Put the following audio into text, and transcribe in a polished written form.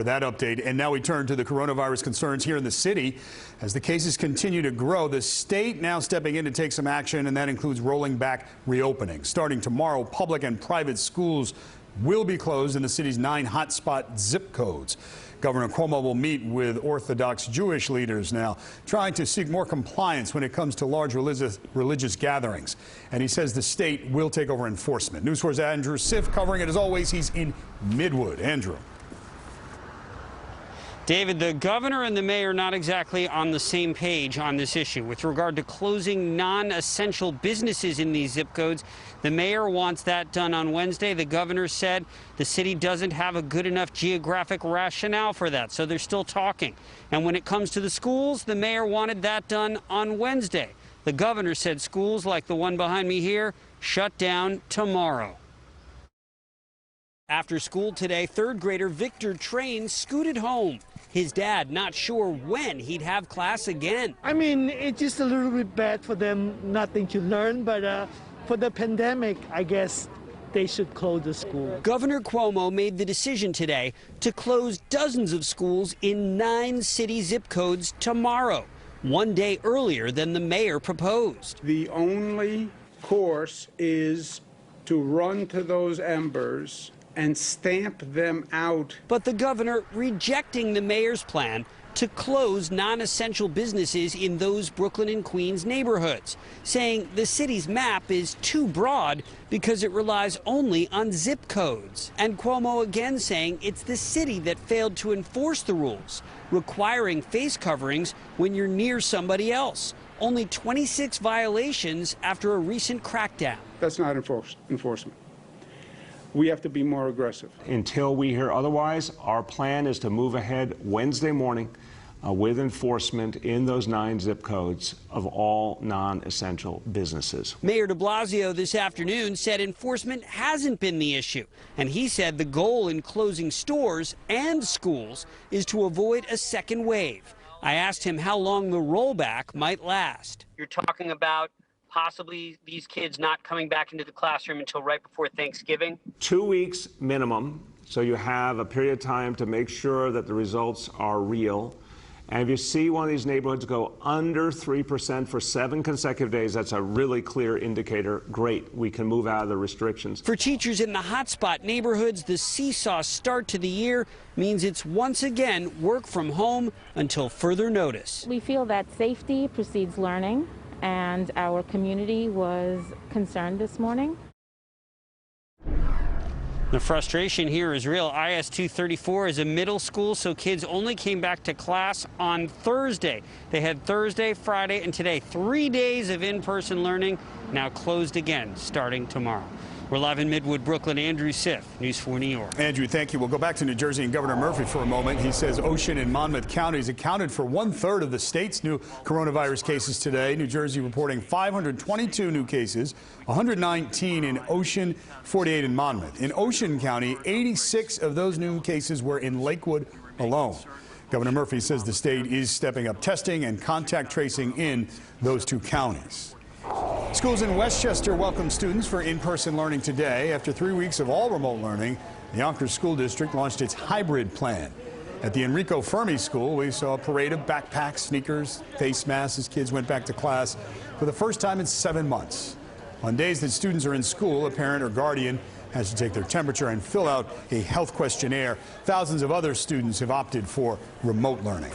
For that update, and now we turn to the coronavirus concerns here in the city. As the cases continue to grow, the state now stepping in to take some action, and that includes rolling back reopening. Starting tomorrow, public and private schools will be closed in the city's 9 hotspot zip codes. Governor Cuomo will meet with Orthodox Jewish leaders now, trying to seek more compliance when it comes to large religious gatherings. And he says the state will take over enforcement. News 4's Andrew Siff covering it as always. He's in Midwood. Andrew. David, the governor and the mayor are not exactly on the same page on this issue. With regard to closing non-essential businesses in these zip codes, the mayor wants that done on Wednesday. The governor said the city doesn't have a good enough geographic rationale for that, so they're still talking. And when it comes to the schools, the mayor wanted that done on Wednesday. The governor said schools like the one behind me here shut down tomorrow. After school today, third grader Victor Train scooted home. His dad not sure when he'd have class again. I mean, it's just a little bit bad for them, nothing to learn, but for the pandemic, I guess they should close the school. Governor Cuomo made the decision today to close dozens of schools in 9 city zip codes tomorrow, one day earlier than the mayor proposed. The only course is to run to those embers and stamp them out. But the governor rejecting the mayor's plan to close non-essential businesses in those Brooklyn and Queens neighborhoods, saying the city's map is too broad because it relies only on zip codes. And Cuomo again saying it's the city that failed to enforce the rules, requiring face coverings when you're near somebody else. Only 26 violations after a recent crackdown. That's not enforcement. We have to be more aggressive. Until we hear otherwise, our plan is to move ahead Wednesday morning with enforcement in those 9 zip codes of all non-essential businesses. Mayor de Blasio this afternoon said enforcement hasn't been the issue, and he said the goal in closing stores and schools is to avoid a second wave. I asked him how long the rollback might last. You're talking about possibly these kids not coming back into the classroom until right before Thanksgiving? 2 weeks minimum, so you have a period of time to make sure that the results are real. And if you see one of these neighborhoods go under 3% for 7 consecutive days, that's a really clear indicator. Great, we can move out of the restrictions. For teachers in the hotspot neighborhoods, the seesaw start to the year means it's once again work from home until further notice. We feel that safety precedes learning, and our community was concerned this morning. The frustration here is real. IS 234 is a middle school, so kids only came back to class on Thursday. They had Thursday, Friday, and today 3 days of in-person learning, now closed again starting tomorrow. We're live in Midwood, Brooklyn. Andrew Siff, News 4 New York. Andrew, thank you. We'll go back to New Jersey and Governor Murphy for a moment. He says Ocean and Monmouth counties accounted for 1/3 of the state's new coronavirus cases today. New Jersey reporting 522 new cases, 119 in Ocean, 48 in Monmouth. In Ocean County, 86 of those new cases were in Lakewood alone. Governor Murphy says the state is stepping up testing and contact tracing in those 2 counties. Schools in Westchester welcome students for in-person learning today. After 3 weeks of all remote learning, the Yonkers School District launched its hybrid plan. At the Enrico Fermi School, we saw a parade of backpacks, sneakers, face masks as kids went back to class for the first time in 7 months. On days that students are in school, a parent or guardian has to take their temperature and fill out a health questionnaire. Thousands of other students have opted for remote learning.